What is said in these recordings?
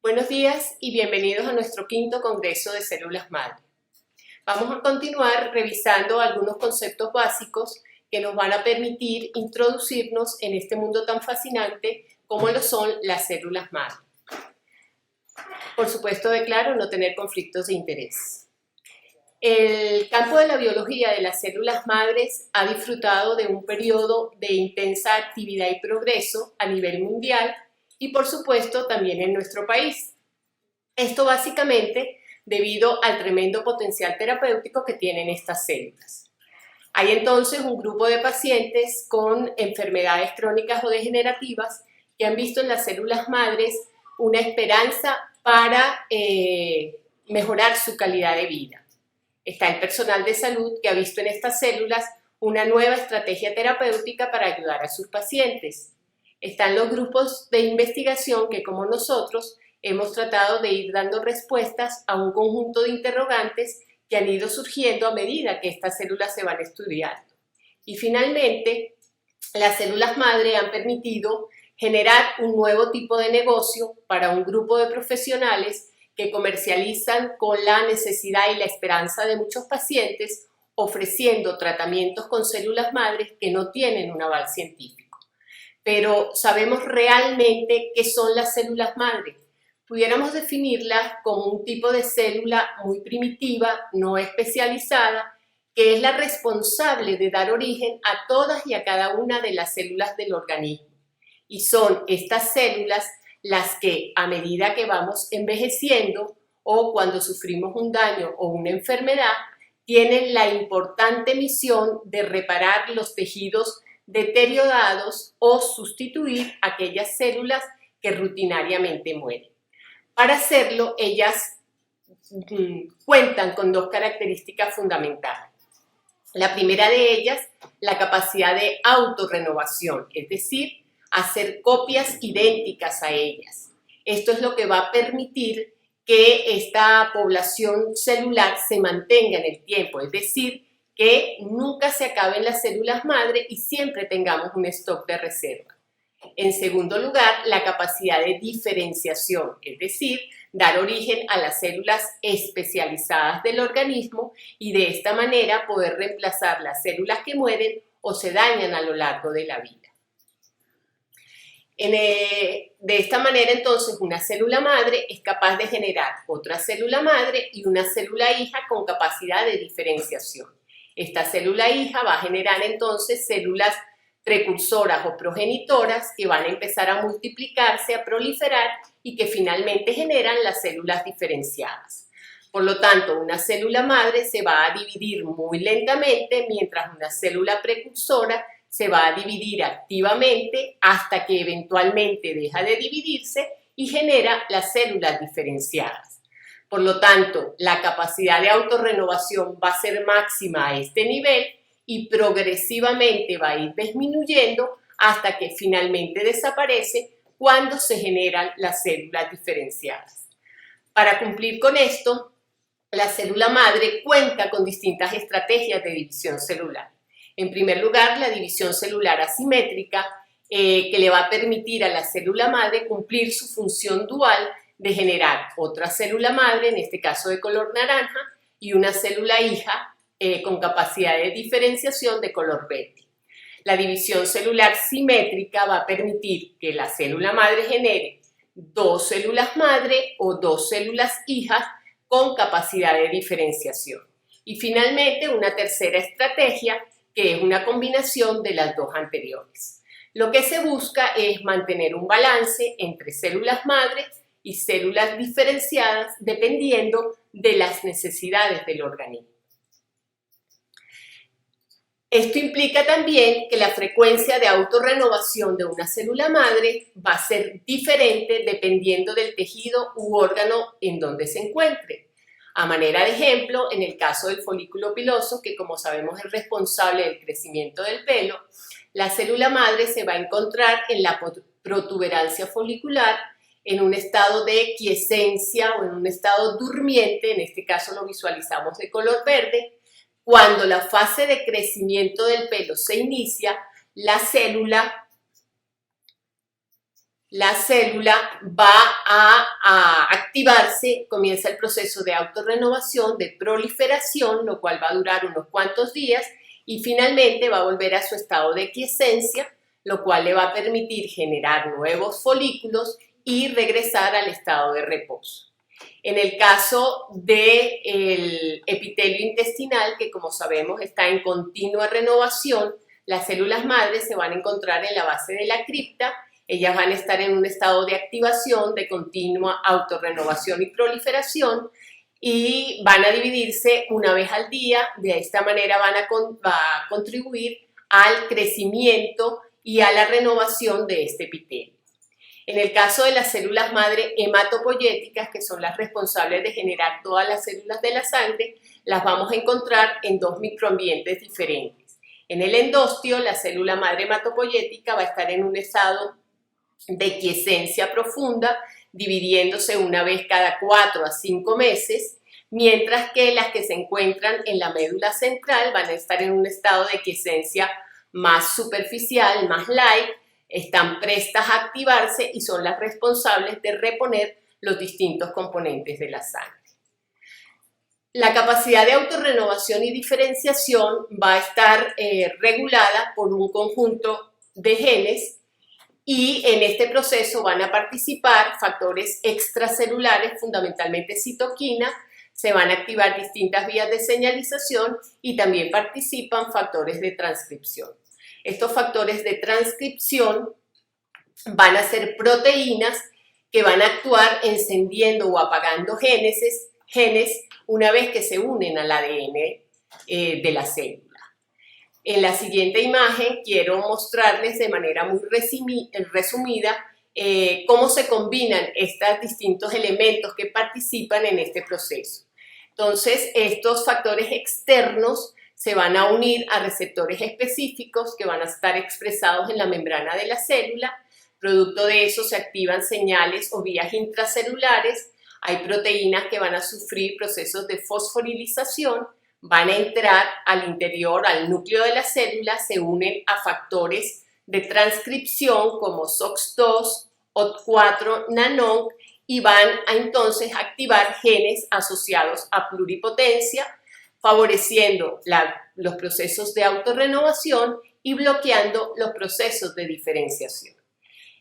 Buenos días y bienvenidos a nuestro quinto Congreso de Células Madre. Vamos a continuar revisando algunos conceptos básicos que nos van a permitir introducirnos en este mundo tan fascinante como lo son las células madre. Por supuesto, declaro no tener conflictos de interés. El campo de la biología de las células madres ha disfrutado de un periodo de intensa actividad y progreso a nivel mundial y por supuesto también en nuestro país. Esto básicamente debido al tremendo potencial terapéutico que tienen estas células. Hay entonces un grupo de pacientes con enfermedades crónicas o degenerativas que han visto en las células madres una esperanza para mejorar su calidad de vida. Está el personal de salud que ha visto en estas células una nueva estrategia terapéutica para ayudar a sus pacientes. Están los grupos de investigación que, como nosotros, hemos tratado de ir dando respuestas a un conjunto de interrogantes que han ido surgiendo a medida que estas células se van estudiando. Y finalmente, las células madre han permitido generar un nuevo tipo de negocio para un grupo de profesionales que comercializan con la necesidad y la esperanza de muchos pacientes, ofreciendo tratamientos con células madres que no tienen un aval científico. Pero ¿sabemos realmente qué son las células madre? Pudiéramos definirlas como un tipo de célula muy primitiva, no especializada, que es la responsable de dar origen a todas y a cada una de las células del organismo. Y son estas células las que, a medida que vamos envejeciendo o cuando sufrimos un daño o una enfermedad, tienen la importante misión de reparar los tejidos deteriorados o sustituir aquellas células que rutinariamente mueren. Para hacerlo, ellas cuentan con dos características fundamentales. La primera de ellas, la capacidad de autorrenovación, es decir, hacer copias idénticas a ellas. Esto es lo que va a permitir que esta población celular se mantenga en el tiempo, es decir, que nunca se acaben las células madre y siempre tengamos un stock de reserva. En segundo lugar, la capacidad de diferenciación, es decir, dar origen a las células especializadas del organismo y de esta manera poder reemplazar las células que mueren o se dañan a lo largo de la vida. De esta manera, entonces, una célula madre es capaz de generar otra célula madre y una célula hija con capacidad de diferenciación. Esta célula hija va a generar entonces células precursoras o progenitoras que van a empezar a multiplicarse, a proliferar y que finalmente generan las células diferenciadas. Por lo tanto, una célula madre se va a dividir muy lentamente mientras una célula precursora se va a dividir activamente hasta que eventualmente deja de dividirse y genera las células diferenciadas. Por lo tanto, la capacidad de autorrenovación va a ser máxima a este nivel y progresivamente va a ir disminuyendo hasta que finalmente desaparece cuando se generan las células diferenciadas. Para cumplir con esto, la célula madre cuenta con distintas estrategias de división celular. En primer lugar, la división celular asimétrica, que le va a permitir a la célula madre cumplir su función dual de generar otra célula madre, en este caso de color naranja, y una célula hija con capacidad de diferenciación de color verde. La división celular simétrica va a permitir que la célula madre genere dos células madre o dos células hijas con capacidad de diferenciación. Y finalmente, una tercera estrategia que es una combinación de las dos anteriores. Lo que se busca es mantener un balance entre células madres y células diferenciadas dependiendo de las necesidades del organismo. Esto implica también que la frecuencia de autorrenovación de una célula madre va a ser diferente dependiendo del tejido u órgano en donde se encuentre. A manera de ejemplo, en el caso del folículo piloso, que como sabemos es responsable del crecimiento del pelo, la célula madre se va a encontrar en la protuberancia folicular en un estado de quiescencia o en un estado durmiente, en este caso lo visualizamos de color verde. Cuando la fase de crecimiento del pelo se inicia, la célula la célula va a activarse, comienza el proceso de autorrenovación, de proliferación, lo cual va a durar unos cuantos días y finalmente va a volver a su estado de quiescencia, lo cual le va a permitir generar nuevos folículos y regresar al estado de reposo. En el caso del epitelio intestinal, que como sabemos está en continua renovación, las células madres se van a encontrar en la base de la cripta. Ellas van a estar en un estado de activación, de continua autorrenovación y proliferación y van a dividirse una vez al día. De esta manera va a contribuir al crecimiento y a la renovación de este epitelio. En el caso de las células madre hematopoyéticas, que son las responsables de generar todas las células de la sangre, las vamos a encontrar en dos microambientes diferentes. En el endostio, la célula madre hematopoyética va a estar en un estado de quiescencia profunda, dividiéndose una vez cada 4 a 5 meses, mientras que las que se encuentran en la médula central van a estar en un estado de quiescencia más superficial, más light, están prestas a activarse y son las responsables de reponer los distintos componentes de la sangre. La capacidad de autorrenovación y diferenciación va a estar regulada por un conjunto de genes y en este proceso van a participar factores extracelulares, fundamentalmente citoquinas, se van a activar distintas vías de señalización y también participan factores de transcripción. Estos factores de transcripción van a ser proteínas que van a actuar encendiendo o apagando genes una vez que se unen al ADN de la célula. En la siguiente imagen quiero mostrarles de manera muy resumida cómo se combinan estos distintos elementos que participan en este proceso. Entonces, estos factores externos se van a unir a receptores específicos que van a estar expresados en la membrana de la célula. Producto de eso se activan señales o vías intracelulares. Hay proteínas que van a sufrir procesos de fosforilización, van a entrar al interior, al núcleo de la célula, se unen a factores de transcripción como SOX2, OT4, NANONC y van a entonces activar genes asociados a pluripotencia, favoreciendo los procesos de autorrenovación y bloqueando los procesos de diferenciación.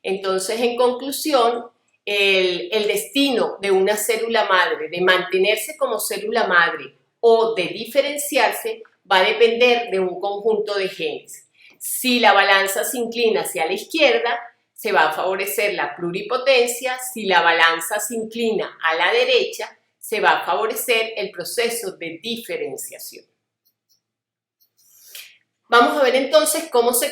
Entonces, en conclusión, el destino de una célula madre, de mantenerse como célula madre o de diferenciarse, va a depender de un conjunto de genes. Si la balanza se inclina hacia la izquierda, se va a favorecer la pluripotencia. Si la balanza se inclina a la derecha, se va a favorecer el proceso de diferenciación. Vamos a ver entonces cómo se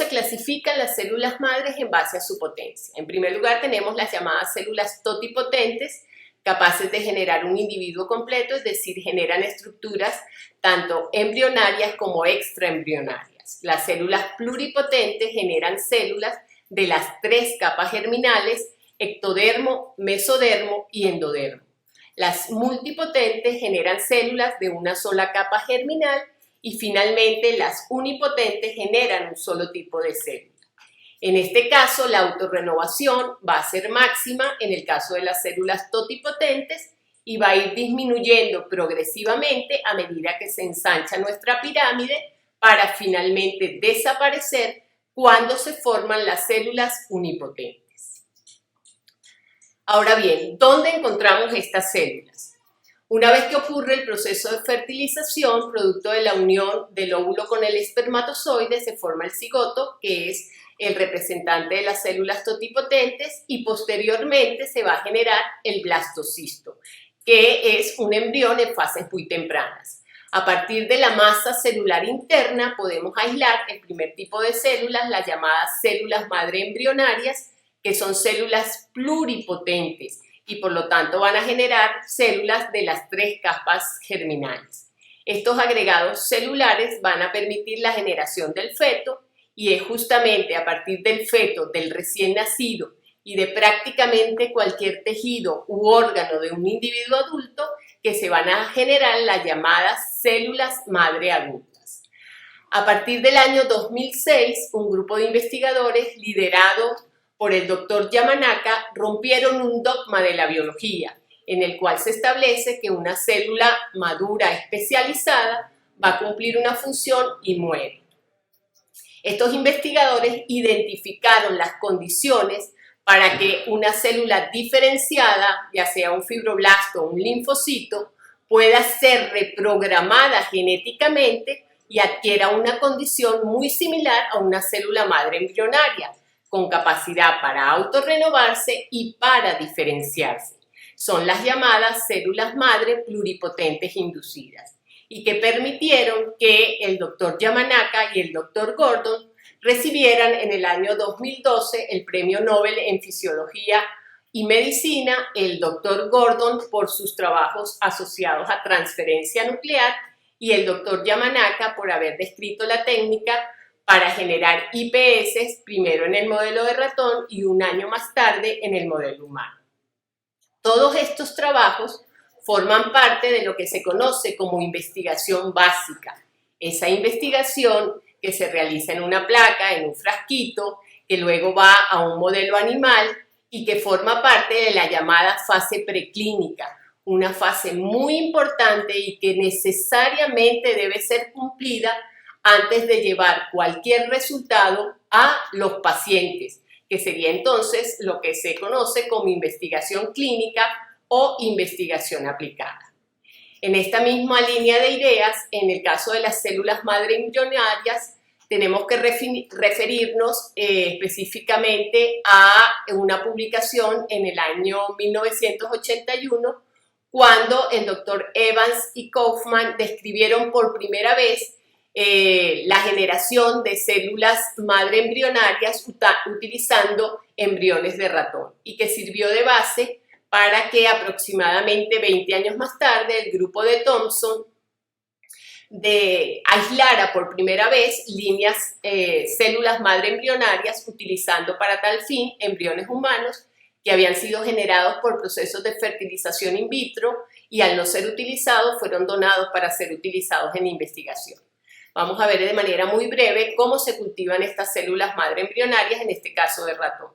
clasifican las células madres en base a su potencia. En primer lugar tenemos las llamadas células totipotentes, capaces de generar un individuo completo, es decir, generan estructuras tanto embrionarias como extraembrionarias. Las células pluripotentes generan células de las 3 capas germinales, ectodermo, mesodermo y endodermo. Las multipotentes generan células de una sola capa germinal y finalmente las unipotentes generan un solo tipo de célula. En este caso, la autorrenovación va a ser máxima en el caso de las células totipotentes y va a ir disminuyendo progresivamente a medida que se ensancha nuestra pirámide para finalmente desaparecer cuando se forman las células unipotentes. Ahora bien, ¿dónde encontramos estas células? Una vez que ocurre el proceso de fertilización, producto de la unión del óvulo con el espermatozoide, se forma el cigoto, que es el representante de las células totipotentes, y posteriormente se va a generar el blastocisto, que es un embrión en fases muy tempranas. A partir de la masa celular interna podemos aislar el primer tipo de células, las llamadas células madre embrionarias, que son células pluripotentes y por lo tanto van a generar células de las 3 capas germinales. Estos agregados celulares van a permitir la generación del feto y es justamente a partir del feto, del recién nacido y de prácticamente cualquier tejido u órgano de un individuo adulto que se van a generar las llamadas células madre adultas. A partir del año 2006, un grupo de investigadores liderado por el doctor Yamanaka rompieron un dogma de la biología, en el cual se establece que una célula madura especializada va a cumplir una función y muere. Estos investigadores identificaron las condiciones para que una célula diferenciada, ya sea un fibroblasto o un linfocito, pueda ser reprogramada genéticamente y adquiera una condición muy similar a una célula madre embrionaria, con capacidad para autorrenovarse y para diferenciarse. Son las llamadas células madre pluripotentes inducidas, y que permitieron que el doctor Yamanaka y el doctor Gordon recibieran en el año 2012 el Premio Nobel en Fisiología y Medicina, el doctor Gordon por sus trabajos asociados a transferencia nuclear y el doctor Yamanaka por haber descrito la técnica para generar IPS, primero en el modelo de ratón y un año más tarde en el modelo humano. Todos estos trabajos forman parte de lo que se conoce como investigación básica. Esa investigación que se realiza en una placa, en un frasquito, que luego va a un modelo animal y que forma parte de la llamada fase preclínica, una fase muy importante y que necesariamente debe ser cumplida antes de llevar cualquier resultado a los pacientes, que sería entonces lo que se conoce como investigación clínica o investigación aplicada. En esta misma línea de ideas, en el caso de las células madre embrionarias, tenemos que referirnos específicamente a una publicación en el año 1981, cuando el doctor Evans y Kaufman describieron por primera vez la generación de células madre embrionarias utilizando embriones de ratón, y que sirvió de base para que aproximadamente 20 años más tarde el grupo de Thomson aislara por primera vez células madre embrionarias utilizando para tal fin embriones humanos que habían sido generados por procesos de fertilización in vitro y al no ser utilizados fueron donados para ser utilizados en investigación. Vamos a ver de manera muy breve cómo se cultivan estas células madre embrionarias, en este caso de ratón.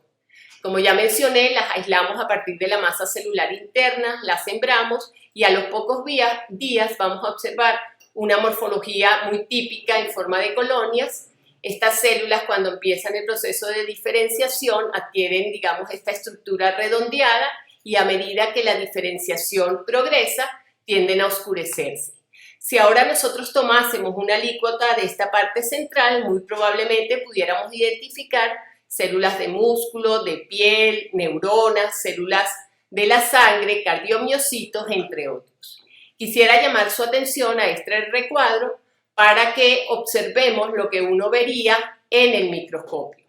Como ya mencioné, las aislamos a partir de la masa celular interna, las sembramos y a los pocos días vamos a observar una morfología muy típica en forma de colonias. Estas células, cuando empiezan el proceso de diferenciación, adquieren, digamos, esta estructura redondeada y a medida que la diferenciación progresa, tienden a oscurecerse. Si ahora nosotros tomásemos una alícuota de esta parte central, muy probablemente pudiéramos identificar células de músculo, de piel, neuronas, células de la sangre, cardiomiocitos, entre otros. Quisiera llamar su atención a este recuadro para que observemos lo que uno vería en el microscopio.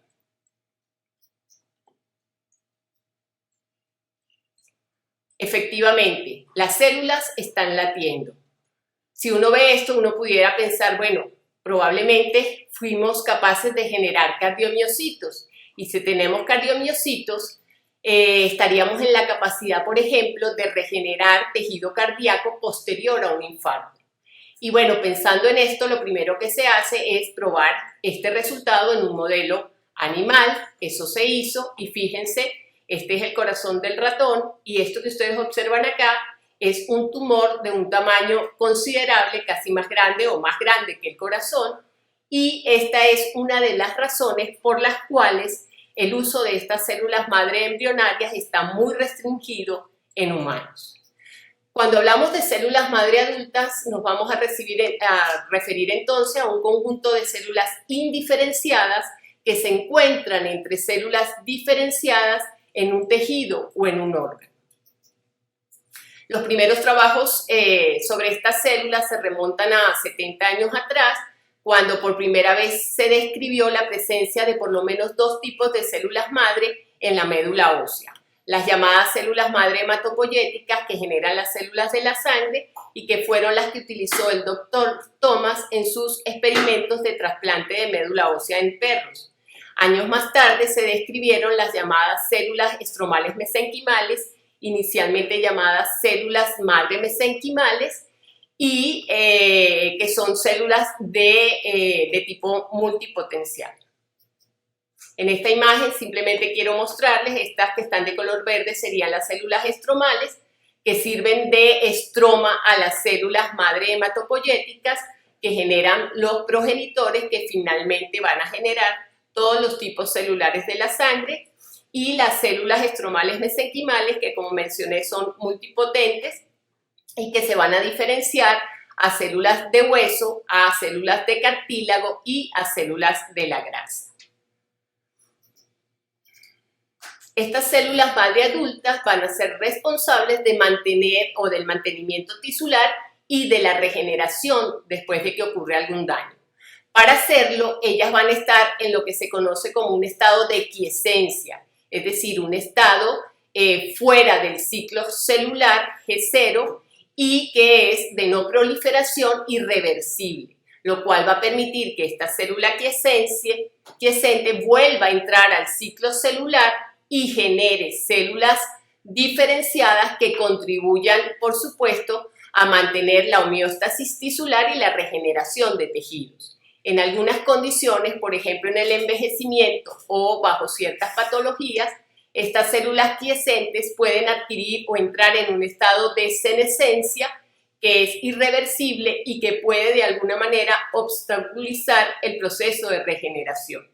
Efectivamente, las células están latiendo. Si uno ve esto, uno pudiera pensar, bueno, probablemente fuimos capaces de generar cardiomiocitos. Y si tenemos cardiomiocitos, estaríamos en la capacidad, por ejemplo, de regenerar tejido cardíaco posterior a un infarto. Y bueno, pensando en esto, lo primero que se hace es probar este resultado en un modelo animal. Eso se hizo y fíjense, este es el corazón del ratón y esto que ustedes observan acá es un tumor de un tamaño considerable, casi más grande o más grande que el corazón, y esta es una de las razones por las cuales el uso de estas células madre embrionarias está muy restringido en humanos. Cuando hablamos de células madre adultas, nos vamos a referir entonces a un conjunto de células indiferenciadas que se encuentran entre células diferenciadas en un tejido o en un órgano. Los primeros trabajos sobre estas células se remontan a 70 años atrás, cuando por primera vez se describió la presencia de por lo menos dos tipos de células madre en la médula ósea. Las llamadas células madre hematopoyéticas, que generan las células de la sangre y que fueron las que utilizó el doctor Thomas en sus experimentos de trasplante de médula ósea en perros. Años más tarde se describieron las llamadas células estromales mesenquimales, inicialmente llamadas células madre mesenquimales, y que son células de tipo multipotencial. En esta imagen simplemente quiero mostrarles estas que están de color verde, serían las células estromales, que sirven de estroma a las células madre hematopoyéticas que generan los progenitores que finalmente van a generar todos los tipos celulares de la sangre, y las células estromales mesenquimales, que como mencioné son multipotentes y que se van a diferenciar a células de hueso, a células de cartílago y a células de la grasa. Estas células madre adultas van a ser responsables de mantener o del mantenimiento tisular y de la regeneración después de que ocurre algún daño. Para hacerlo, ellas van a estar en lo que se conoce como un estado de quiescencia, es decir, un estado fuera del ciclo celular G0 y que es de no proliferación irreversible, lo cual va a permitir que esta célula quiescente vuelva a entrar al ciclo celular y genere células diferenciadas que contribuyan, por supuesto, a mantener la homeostasis tisular y la regeneración de tejidos. En algunas condiciones, por ejemplo en el envejecimiento o bajo ciertas patologías, estas células quiescentes pueden adquirir o entrar en un estado de senescencia que es irreversible y que puede de alguna manera obstaculizar el proceso de regeneración.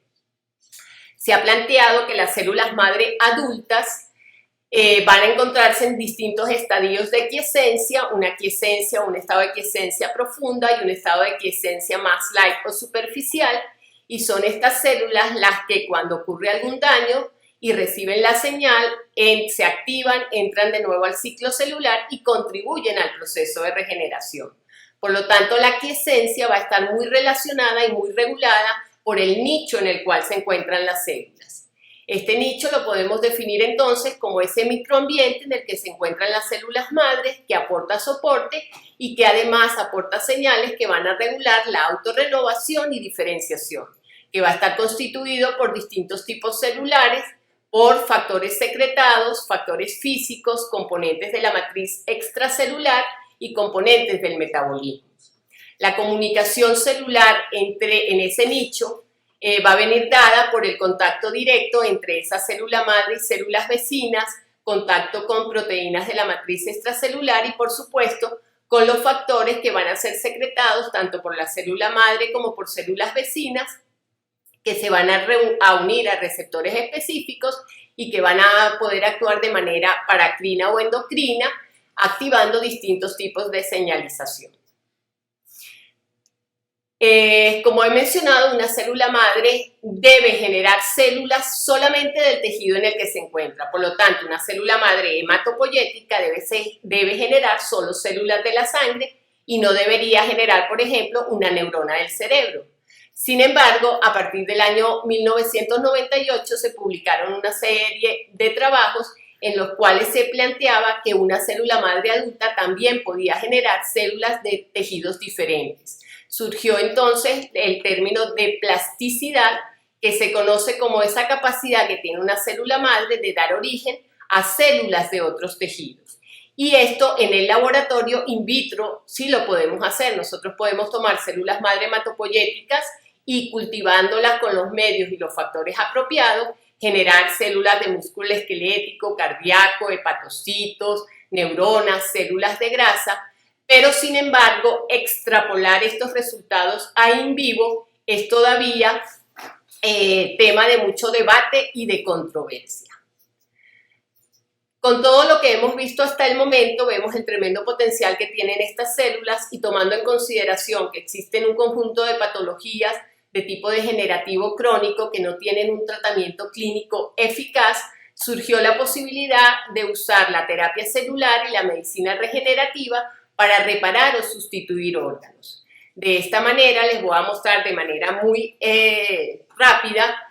Se ha planteado que las células madre adultas van a encontrarse en distintos estadios de quiescencia, un estado de quiescencia profunda y un estado de quiescencia más light o superficial, y son estas células las que cuando ocurre algún daño y reciben la señal, se activan, entran de nuevo al ciclo celular y contribuyen al proceso de regeneración. Por lo tanto, la quiescencia va a estar muy relacionada y muy regulada por el nicho en el cual se encuentran las células. Este nicho lo podemos definir entonces como ese microambiente en el que se encuentran las células madres, que aporta soporte y que además aporta señales que van a regular la autorrenovación y diferenciación, que va a estar constituido por distintos tipos celulares, por factores secretados, factores físicos, componentes de la matriz extracelular y componentes del metabolismo. La comunicación celular en ese nicho va a venir dada por el contacto directo entre esa célula madre y células vecinas, contacto con proteínas de la matriz extracelular y, por supuesto, con los factores que van a ser secretados tanto por la célula madre como por células vecinas, que se van a unir a receptores específicos y que van a poder actuar de manera paracrina o endocrina, activando distintos tipos de señalización. Como he mencionado, una célula madre debe generar células solamente del tejido en el que se encuentra. Por lo tanto, una célula madre hematopoyética debe generar solo células de la sangre y no debería generar, por ejemplo, una neurona del cerebro. Sin embargo, a partir del año 1998 se publicaron una serie de trabajos en los cuales se planteaba que una célula madre adulta también podía generar células de tejidos diferentes. Surgió entonces el término de plasticidad, que se conoce como esa capacidad que tiene una célula madre de dar origen a células de otros tejidos. Y esto en el laboratorio in vitro sí lo podemos hacer. Nosotros podemos tomar células madre hematopoyéticas y cultivándolas con los medios y los factores apropiados, generar células de músculo esquelético, cardíaco, hepatocitos, neuronas, células de grasa. Pero, sin embargo, extrapolar estos resultados a in vivo es todavía tema de mucho debate y de controversia. Con todo lo que hemos visto hasta el momento, vemos el tremendo potencial que tienen estas células y tomando en consideración que existen un conjunto de patologías de tipo degenerativo crónico que no tienen un tratamiento clínico eficaz, surgió la posibilidad de usar la terapia celular y la medicina regenerativa para reparar o sustituir órganos. De esta manera les voy a mostrar de manera muy rápida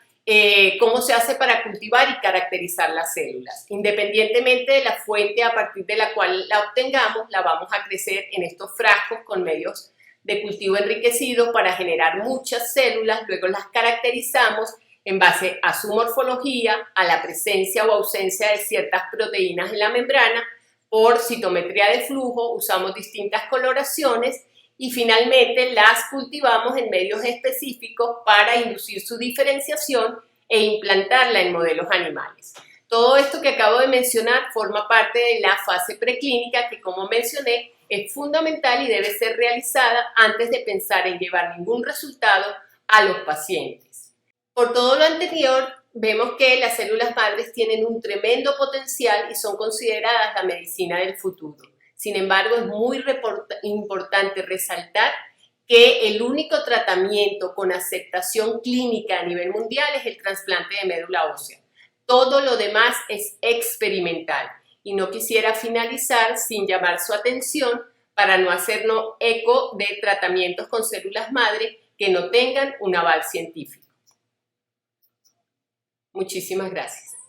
cómo se hace para cultivar y caracterizar las células. Independientemente de la fuente a partir de la cual la obtengamos, la vamos a crecer en estos frascos con medios de cultivo enriquecidos para generar muchas células, luego las caracterizamos en base a su morfología, a la presencia o ausencia de ciertas proteínas en la membrana. Por citometría de flujo usamos distintas coloraciones y finalmente las cultivamos en medios específicos para inducir su diferenciación e implantarla en modelos animales. Todo esto que acabo de mencionar forma parte de la fase preclínica que, como mencioné, es fundamental y debe ser realizada antes de pensar en llevar ningún resultado a los pacientes. Por todo lo anterior, vemos que las células madres tienen un tremendo potencial y son consideradas la medicina del futuro. Sin embargo, es muy importante resaltar que el único tratamiento con aceptación clínica a nivel mundial es el trasplante de médula ósea. Todo lo demás es experimental y no quisiera finalizar sin llamar su atención para no hacernos eco de tratamientos con células madre que no tengan un aval científico. Muchísimas gracias.